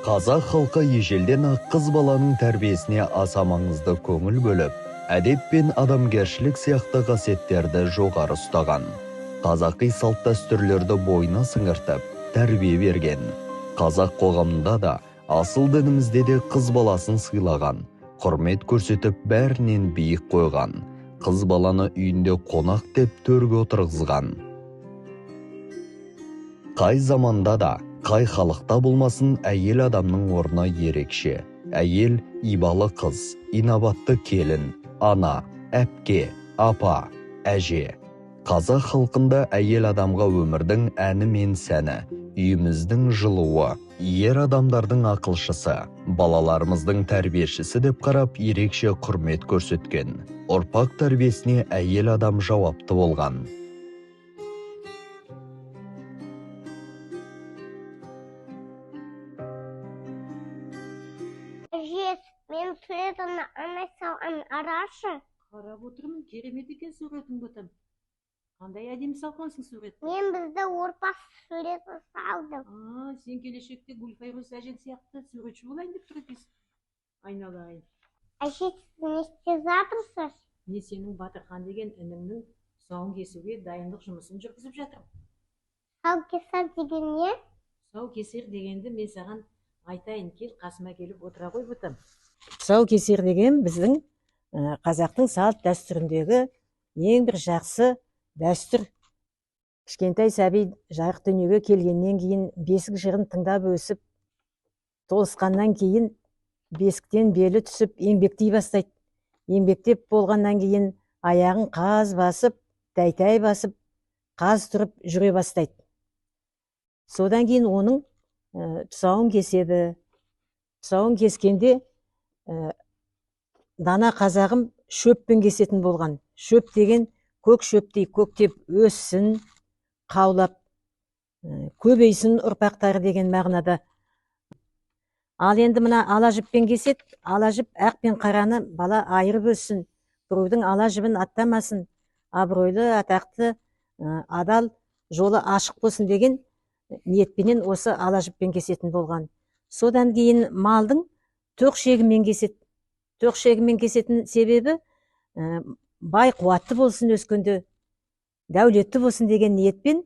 Қазақ халқы ежелден ақ қыз баланың тәрбиесіне аса маңызды көңіл бөліп, әдеп пен адамгершілік сияқты қасиеттерді жоғары ұстаған. Қазақи салт дәстүрлерді бойына сіңіртіп, тәрбие берген. Қазақ қоғамында да, асыл дінімізде де қыз баласын сыйлаған, құрмет көрсетіп бәрінен биік қойған. Қыз баланы үйінде қонақ деп төрге отырғызған. Қай заманда да, қай халықта болмасын, әйел адамның орны ерекше. Әйел ибалы қыз, инабатты келін, ана, әпке, апа, әже. Қазақ халқында әйел адамға өмірдің әні мен сәні, үйіміздің жылуы, ер адамдардың ақылшысы, балаларымыздың тәрбиешісі деп қарап ерекше құрмет көрсеткен. Ұрпақ тәрбиесіне әйел адам жауапты болған. Мен суретімді анай салған арашы. Қарап отырмын, керемет екен суретің бұтым. Қандай әдемі салғансың сурет? Мен бізді отбасы суретін салдым. Сен келешекте Гүлфайрус әжең сияқты суретші болайын деп тұр екенсің. Айналайын. Әже, сіз не істеп жатырсыз? Мен сенің Батырхан деген ініңнің тұсауын кесуге дайындық жұмысын жүргізіп жатырмын. Тұсаукесер деген не? Тұсаукесер дегенді мен саған айтайын, кел қасыма келіп отыра ғой бұтым. Тұсаукесер деген біздің қазақтың салт дәстүріндегі ең бір жақсы дәстүр. Кішкентай сәби жарық дүниеге келгеннен кейін бесік жырын тыңдап өсіп, толысқаннан кейін бесіктен белі түсіп еңбектей бастайды. Еңбектеп болғаннан кейін аяғын қаз басып, тәй-тәй басып, қаз тұрып жүре бастайды. Содан кейін оның тұсауын кеседі. Тұсауын кескенде дана қазағым шөппен кесетін болған. Шөп деген көк шөптей көктеп өссін, қаулап, көбейсін ұрпақтары деген мағынада. Ал енді мына ала жіппен кесет, ала жіп ақ пен қараны бала айырып өссін, біреудің ала жібін аттамасын, абыройлы, атақты, адал жолы ашық болсын деген ниетпенен осы ала жіппен кесетін болған. Содан кейін малдың тоқ шегімен кесет. Тоқ шегімен кесетін себебі бай қуатты болсын өскенде, дәулетті болсын деген ниетпен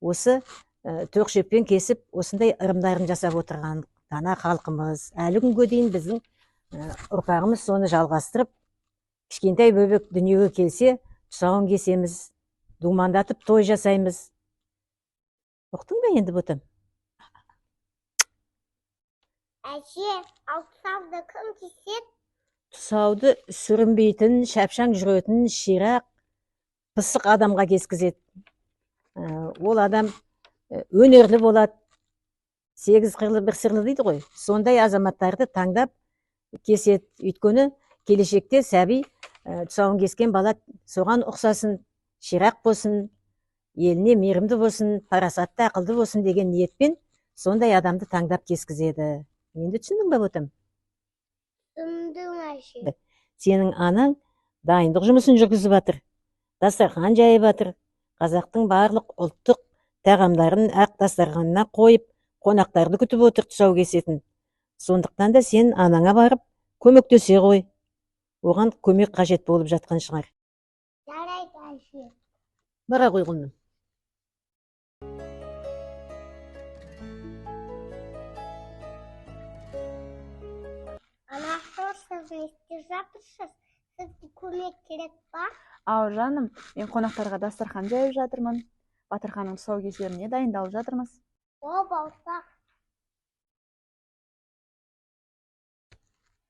осы тоқ шеппен кесіп, осындай ырымдарын жасап отырған дана халқымыз. Әлі күнге дейін біздің ұрпағымыз соны жалғастырып, кішкентай бөбек дүниеге келсе, тұсауын кесеміз, думандатып той жасаймыз. Ұқтың ба енді бұтым? Әже, ал тұсауды кім кесет? Тұсауды сүрінбейтін, шапшаң жүретін, ширақ, пысық адамға кескізеді. Ол адам өнерлі болады, 8 қырлы бір сырлы дейді ғой. Сондай азаматтарды таңдап кеседі. Өйткені келешекте сәби тұсауын кескен бала соған ұқсасын, ширақ болсын, еліне мейірімді болсын, парасатты, ақылды болсын деген ниетпен сондай адамды таңдап кескізеді. Енді түсіндің бе бұтым? Түсіндім, әже. Сенің анаң дайындық жұмысын жүргізіп жатыр. Дастархан жайып жатыр. Қазақтың барлық ұлттық тағамдарын ақ дастарханына қойып, қонақтарды күтіп отыр тұсау кесетін. Сондықтан да сен анаңа барып, көмектесе ғой. Оған көмек қажет болып жатқан шығар. Жарайды, әже. Бара ғой құлыным. Анашым, сіз не істеп жатырсыз? Сізге көмек керек па? Ау жаным, мен қонақтарға дастархан жайып жатырмын. Батырханның тұсаукесеріне дайындалып жатырмыз. О, болса.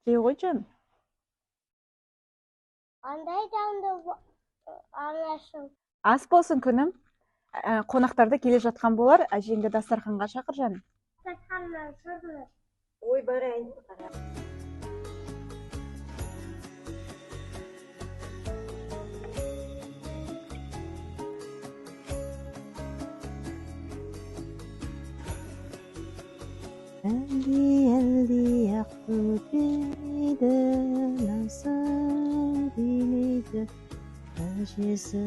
Кей ғой жаным. Қандай жанды анашым? Ас болсын күнім. Қонақтарды келе жатқан болар, әжеңді дастарханға шақыр жаным. Дастарханнан жүрміз. Ой, барайын. Әлди ақтөбейді, насыр билейді әжесі.